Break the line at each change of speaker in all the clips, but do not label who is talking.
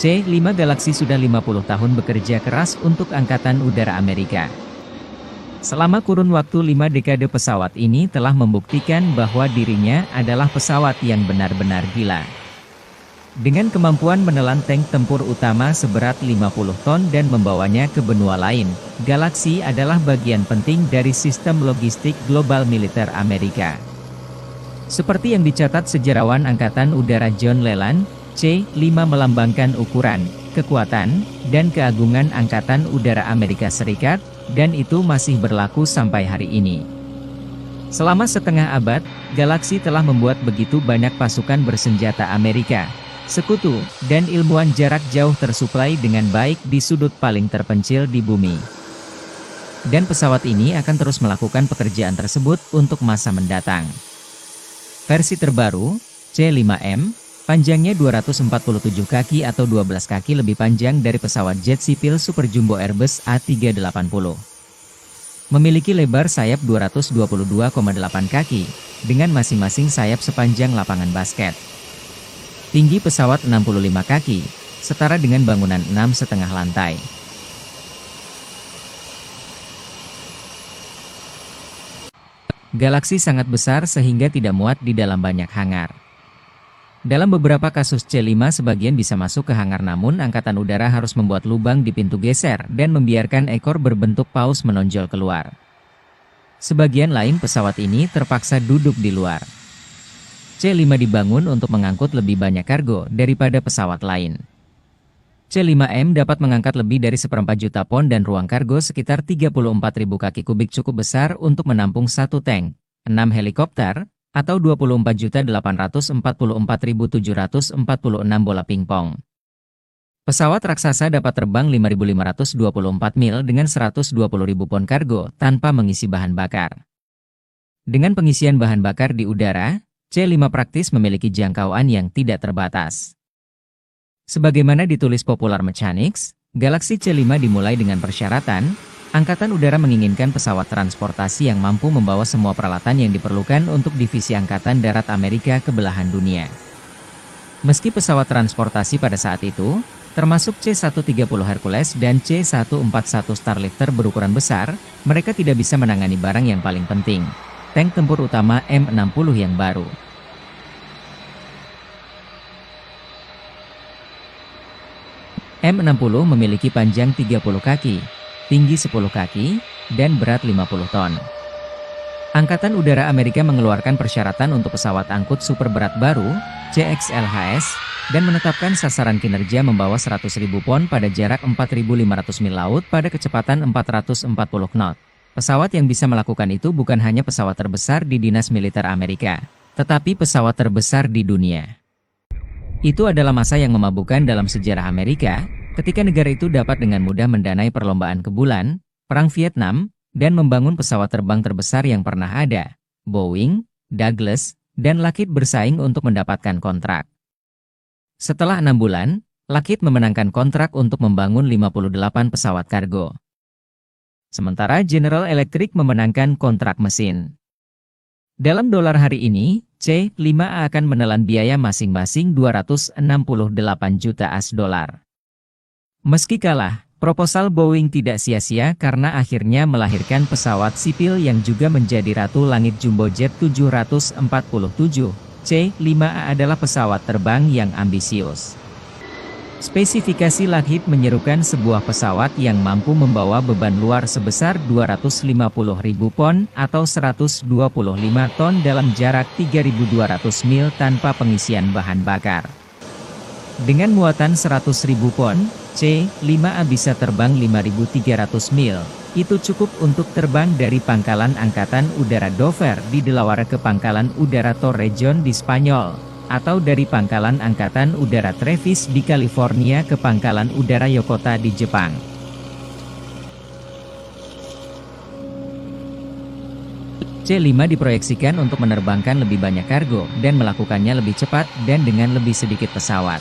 C-5 Galaxy sudah 50 tahun bekerja keras untuk Angkatan Udara Amerika. Selama kurun waktu 5 dekade pesawat ini telah membuktikan bahwa dirinya adalah pesawat yang benar-benar gila. Dengan kemampuan menelan tank tempur utama seberat 50 ton dan membawanya ke benua lain, Galaxy adalah bagian penting dari sistem logistik global militer Amerika. Seperti yang dicatat sejarawan Angkatan Udara John Leland, C-5 melambangkan ukuran, kekuatan, dan keagungan Angkatan Udara Amerika Serikat, dan itu masih berlaku sampai hari ini. Selama setengah abad, Galaxy telah membuat begitu banyak pasukan bersenjata Amerika, sekutu, dan ilmuwan jarak jauh tersuplai dengan baik di sudut paling terpencil di bumi. Dan pesawat ini akan terus melakukan pekerjaan tersebut untuk masa mendatang. Versi terbaru, C-5M, panjangnya 247 kaki atau 12 kaki lebih panjang dari pesawat jet sipil Super Jumbo Airbus A380. Memiliki lebar sayap 222,8 kaki, dengan masing-masing sayap sepanjang lapangan basket. Tinggi pesawat 65 kaki, setara dengan bangunan 6,5 lantai. Galaxy sangat besar sehingga tidak muat di dalam banyak hangar. Dalam beberapa kasus C-5 sebagian bisa masuk ke hangar, namun Angkatan Udara harus membuat lubang di pintu geser dan membiarkan ekor berbentuk paus menonjol keluar. Sebagian lain pesawat ini terpaksa duduk di luar. C-5 dibangun untuk mengangkut lebih banyak kargo daripada pesawat lain. C-5M dapat mengangkat lebih dari 1/4 juta pon dan ruang kargo sekitar 34.000 kaki kubik cukup besar untuk menampung 1 tank, 6 helikopter, atau 24.844.746 bola pingpong. Pesawat raksasa dapat terbang 5.524 mil dengan 120.000 pon kargo tanpa mengisi bahan bakar. Dengan pengisian bahan bakar di udara, C-5 praktis memiliki jangkauan yang tidak terbatas. Sebagaimana ditulis Popular Mechanics, Galaxy C-5 dimulai dengan persyaratan, Angkatan Udara menginginkan pesawat transportasi yang mampu membawa semua peralatan yang diperlukan untuk divisi Angkatan Darat Amerika ke belahan dunia. Meski pesawat transportasi pada saat itu, termasuk C-130 Hercules dan C-141 Starlifter berukuran besar, mereka tidak bisa menangani barang yang paling penting, tank tempur utama M60 yang baru. M60 memiliki panjang 30 kaki, tinggi 10 kaki, dan berat 50 ton. Angkatan Udara Amerika mengeluarkan persyaratan untuk pesawat angkut super berat baru, CXLHS, dan menetapkan sasaran kinerja membawa 100.000 pon pada jarak 4.500 mil laut pada kecepatan 440 knot. Pesawat yang bisa melakukan itu bukan hanya pesawat terbesar di Dinas Militer Amerika, tetapi pesawat terbesar di dunia. Itu adalah masa yang memabukkan dalam sejarah Amerika, ketika negara itu dapat dengan mudah mendanai perlombaan ke bulan, Perang Vietnam, dan membangun pesawat terbang terbesar yang pernah ada. Boeing, Douglas, dan Lockheed bersaing untuk mendapatkan kontrak. Setelah 6 bulan, Lockheed memenangkan kontrak untuk membangun 58 pesawat kargo. Sementara General Electric memenangkan kontrak mesin. Dalam dolar hari ini, C-5 akan menelan biaya masing-masing 268 juta AS dolar. Meski kalah, proposal Boeing tidak sia-sia karena akhirnya melahirkan pesawat sipil yang juga menjadi ratu langit jumbo jet 747. C-5A adalah pesawat terbang yang ambisius. Spesifikasi Lockheed menyerukan sebuah pesawat yang mampu membawa beban luar sebesar 250.000 pon atau 125 ton dalam jarak 3.200 mil tanpa pengisian bahan bakar. Dengan muatan 100.000 pon, C-5A bisa terbang 5.300 mil. Itu cukup untuk terbang dari Pangkalan Angkatan Udara Dover di Delaware ke Pangkalan Udara Torrejon di Spanyol, atau dari Pangkalan Angkatan Udara Travis di California ke Pangkalan Udara Yokota di Jepang. C-5 diproyeksikan untuk menerbangkan lebih banyak kargo dan melakukannya lebih cepat dan dengan lebih sedikit pesawat.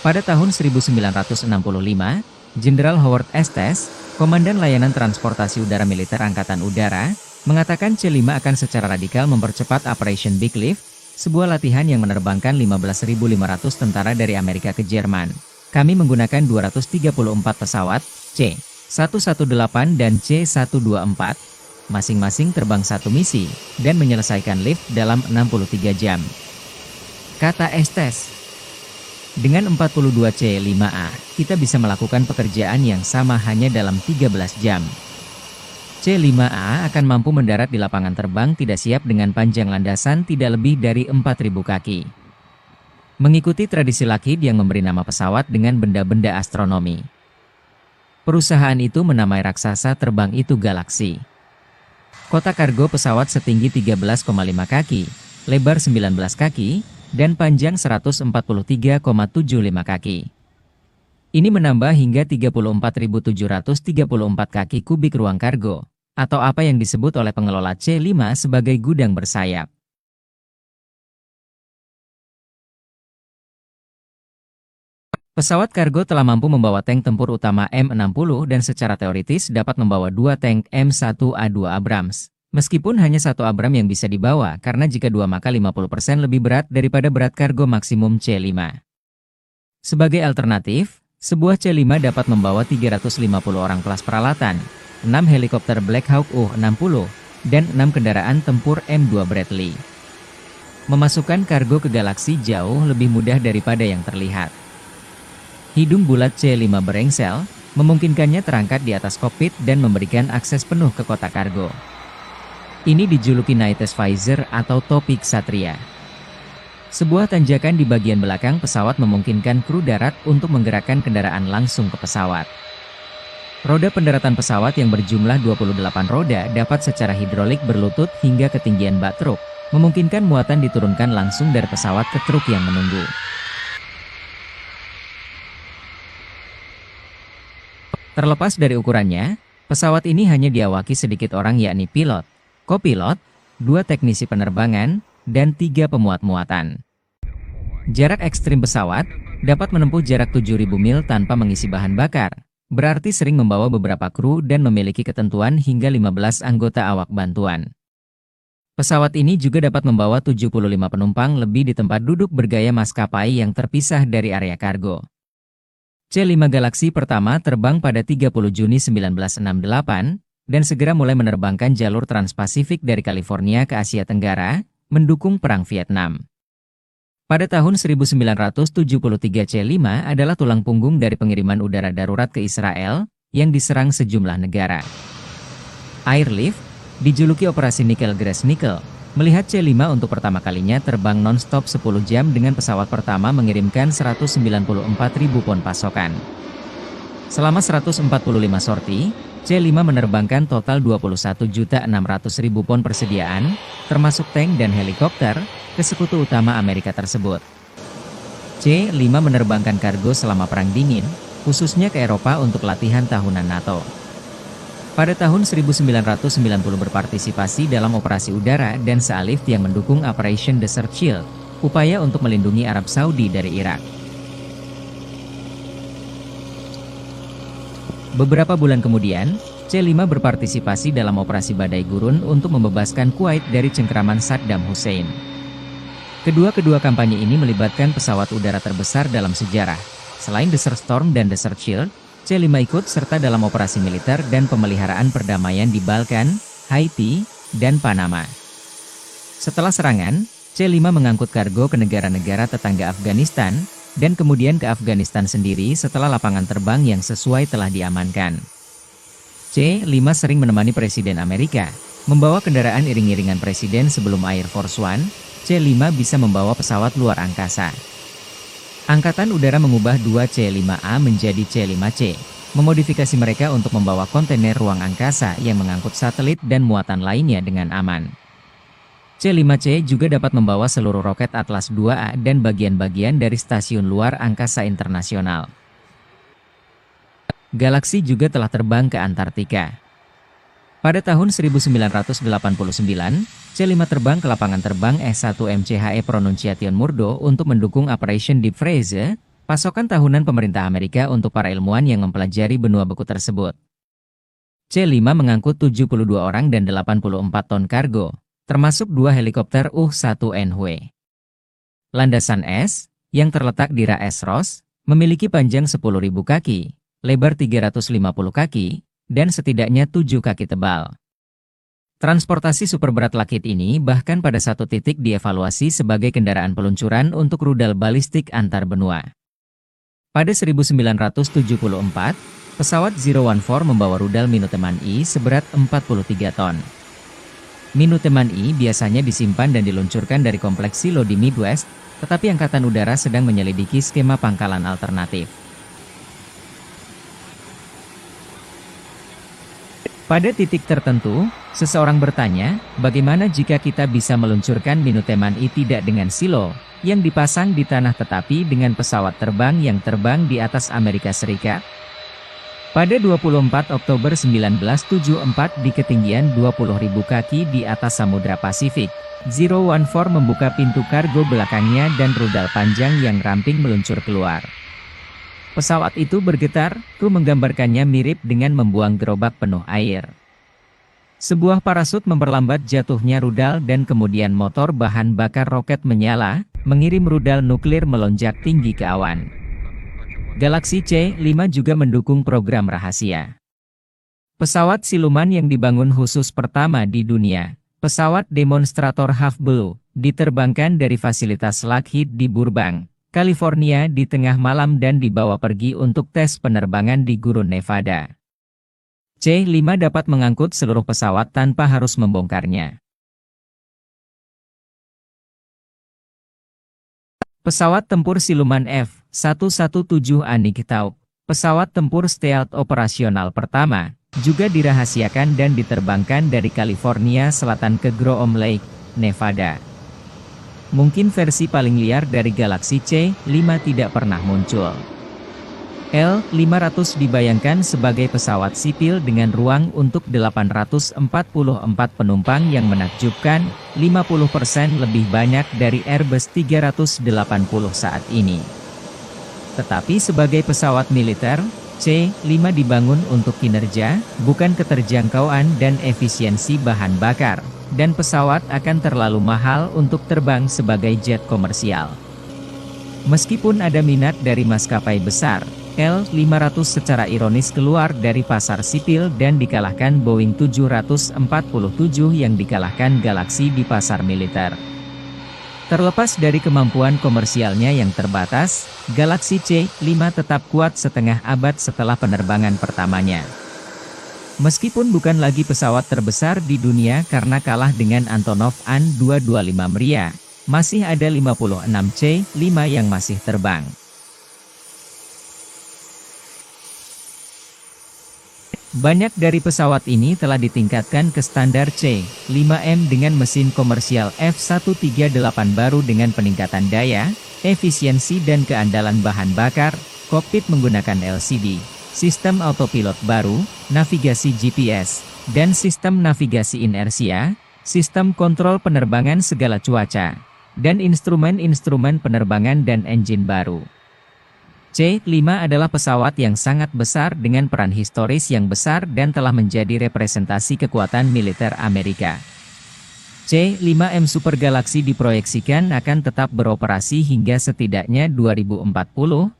Pada tahun 1965, Jenderal Howard Estes, Komandan Layanan Transportasi Udara Militer Angkatan Udara, mengatakan C-5 akan secara radikal mempercepat Operation Big Lift, sebuah latihan yang menerbangkan 15.500 tentara dari Amerika ke Jerman, Kami menggunakan 234 pesawat, C-118 dan C-124, masing-masing terbang satu misi, dan menyelesaikan lift dalam 63 jam. Kata Estes. Dengan 42 C-5A, kita bisa melakukan pekerjaan yang sama hanya dalam 13 jam. C-5A akan mampu mendarat di lapangan terbang tidak siap dengan panjang landasan tidak lebih dari 4.000 kaki. Mengikuti tradisi Lockheed yang memberi nama pesawat dengan benda-benda astronomi. Perusahaan itu menamai raksasa terbang itu Galaxy. Kotak kargo pesawat setinggi 13,5 kaki, lebar 19 kaki, dan panjang 143,75 kaki. Ini menambah hingga 34.734 kaki kubik ruang kargo, atau apa yang disebut oleh pengelola C-5 sebagai gudang bersayap. Pesawat kargo telah mampu membawa tank tempur utama M60 dan secara teoritis dapat membawa 2 tank M1A2 Abrams. Meskipun hanya 1 Abram yang bisa dibawa karena jika 2 maka 50% lebih berat daripada berat kargo maksimum C-5. Sebagai alternatif, sebuah C-5 dapat membawa 350 orang kelas peralatan, 6 helikopter Black Hawk U-60, dan 6 kendaraan tempur M2 Bradley. Memasukkan kargo ke Galaxy jauh lebih mudah daripada yang terlihat. Hidung bulat C-5 berengsel, memungkinkannya terangkat di atas kokpit dan memberikan akses penuh ke kotak kargo. Ini dijuluki Nightes Visor atau topi ksatria. Sebuah tanjakan di bagian belakang pesawat memungkinkan kru darat untuk menggerakkan kendaraan langsung ke pesawat. Roda pendaratan pesawat yang berjumlah 28 roda dapat secara hidrolik berlutut hingga ketinggian bak truk, memungkinkan muatan diturunkan langsung dari pesawat ke truk yang menunggu. Terlepas dari ukurannya, pesawat ini hanya diawaki sedikit orang yakni pilot, kopilot, 2 teknisi penerbangan, dan 3 pemuat muatan. Jarak ekstrim pesawat dapat menempuh jarak 7.000 mil tanpa mengisi bahan bakar, berarti sering membawa beberapa kru dan memiliki ketentuan hingga 15 anggota awak bantuan. Pesawat ini juga dapat membawa 75 penumpang lebih di tempat duduk bergaya maskapai yang terpisah dari area kargo. C-5 Galaxy pertama terbang pada 30 Juni 1968, dan segera mulai menerbangkan jalur Transpasifik dari California ke Asia Tenggara, mendukung Perang Vietnam. Pada tahun 1973 C-5 adalah tulang punggung dari pengiriman udara darurat ke Israel, yang diserang sejumlah negara. Airlift, dijuluki Operasi Nickel Grass Nickel, melihat C-5 untuk pertama kalinya terbang non-stop 10 jam dengan pesawat pertama mengirimkan 194.000 pon pasokan. Selama 145 sorti, C-5 menerbangkan total 21.600.000 pon persediaan, termasuk tank dan helikopter, ke sekutu utama Amerika tersebut. C-5 menerbangkan kargo selama Perang Dingin, khususnya ke Eropa untuk latihan tahunan NATO. Pada tahun 1990 berpartisipasi dalam operasi udara dan Saalif yang mendukung Operation Desert Shield, upaya untuk melindungi Arab Saudi dari Irak. Beberapa bulan kemudian, C-5 berpartisipasi dalam operasi Badai Gurun untuk membebaskan Kuwait dari cengkeraman Saddam Hussein. Kedua kampanye ini melibatkan pesawat udara terbesar dalam sejarah. Selain Desert Storm dan Desert Shield, C-5 ikut serta dalam operasi militer dan pemeliharaan perdamaian di Balkan, Haiti, dan Panama. Setelah serangan, C-5 mengangkut kargo ke negara-negara tetangga Afghanistan, dan kemudian ke Afghanistan sendiri setelah lapangan terbang yang sesuai telah diamankan. C-5 sering menemani Presiden Amerika, membawa kendaraan iring-iringan Presiden sebelum Air Force One. C-5 bisa membawa pesawat luar angkasa. Angkatan Udara mengubah 2 C-5A menjadi C-5C, memodifikasi mereka untuk membawa kontainer ruang angkasa yang mengangkut satelit dan muatan lainnya dengan aman. C-5C juga dapat membawa seluruh roket Atlas 2A dan bagian-bagian dari Stasiun Luar Angkasa Internasional. Galaxy juga telah terbang ke Antartika. Pada tahun 1989, C-5 terbang ke lapangan terbang S1 MCHE Pronunciation Murdo untuk mendukung Operation Deep Freeze, pasokan tahunan pemerintah Amerika untuk para ilmuwan yang mempelajari benua beku tersebut. C-5 mengangkut 72 orang dan 84 ton kargo, termasuk 2 helikopter U-1NW. Landasan S, yang terletak di Ras Ross, Memiliki panjang 10.000 kaki, lebar 350 kaki, dan setidaknya 7 kaki tebal. Transportasi superberat Lockheed ini bahkan pada satu titik dievaluasi sebagai kendaraan peluncuran untuk rudal balistik antar benua. Pada 1974, pesawat Zero-14 membawa rudal Minuteman I seberat 43 ton. Minuteman I biasanya disimpan dan diluncurkan dari kompleks silo di Midwest, tetapi Angkatan Udara sedang menyelidiki skema pangkalan alternatif. Pada titik tertentu, seseorang bertanya, bagaimana jika kita bisa meluncurkan Minuteman I tidak dengan silo, yang dipasang di tanah tetapi dengan pesawat terbang yang terbang di atas Amerika Serikat? Pada 24 Oktober 1974 di ketinggian 20.000 kaki di atas Samudra Pasifik, Zero-14 membuka pintu kargo belakangnya dan rudal panjang yang ramping meluncur keluar. Pesawat itu bergetar, kru menggambarkannya mirip dengan membuang gerobak penuh air. Sebuah parasut memperlambat jatuhnya rudal dan kemudian motor bahan bakar roket menyala, mengirim rudal nuklir melonjak tinggi ke awan. Galaxy C-5 juga mendukung program rahasia. Pesawat siluman yang dibangun khusus pertama di dunia, pesawat demonstrator Half Blue, diterbangkan dari fasilitas Lockheed di Burbank, California di tengah malam dan dibawa pergi untuk tes penerbangan di gurun Nevada. C-5 dapat mengangkut seluruh pesawat tanpa harus membongkarnya. Pesawat tempur siluman F-117A Nighthawk, pesawat tempur stealth operasional pertama, juga dirahasiakan dan diterbangkan dari California Selatan ke Groom Lake, Nevada. Mungkin versi paling liar dari Galaxy C-5 tidak pernah muncul. L-500 dibayangkan sebagai pesawat sipil dengan ruang untuk 844 penumpang yang menakjubkan, 50% lebih banyak dari Airbus 380 saat ini. Tetapi sebagai pesawat militer, C-5 dibangun untuk kinerja, bukan keterjangkauan dan efisiensi bahan bakar, dan pesawat akan terlalu mahal untuk terbang sebagai jet komersial. Meskipun ada minat dari maskapai besar, L-500 secara ironis keluar dari pasar sipil dan dikalahkan Boeing 747 yang dikalahkan Galaxy di pasar militer. Terlepas dari kemampuan komersialnya yang terbatas, Galaxy C-5 tetap kuat setengah abad setelah penerbangan pertamanya. Meskipun bukan lagi pesawat terbesar di dunia karena kalah dengan Antonov An-225 Mriya, masih ada 56 C-5 yang masih terbang. Banyak dari pesawat ini telah ditingkatkan ke standar C-5M dengan mesin komersial F138 baru dengan peningkatan daya, efisiensi dan keandalan bahan bakar, kokpit menggunakan LCD, sistem autopilot baru, navigasi GPS, dan sistem navigasi inersia, sistem kontrol penerbangan segala cuaca, dan instrumen-instrumen penerbangan dan engine baru. C-5 adalah pesawat yang sangat besar dengan peran historis yang besar dan telah menjadi representasi kekuatan militer Amerika. C-5M Super Galaxy diproyeksikan akan tetap beroperasi hingga setidaknya 2040,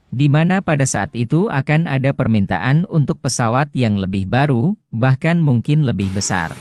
di mana pada saat itu akan ada permintaan untuk pesawat yang lebih baru, bahkan mungkin lebih besar.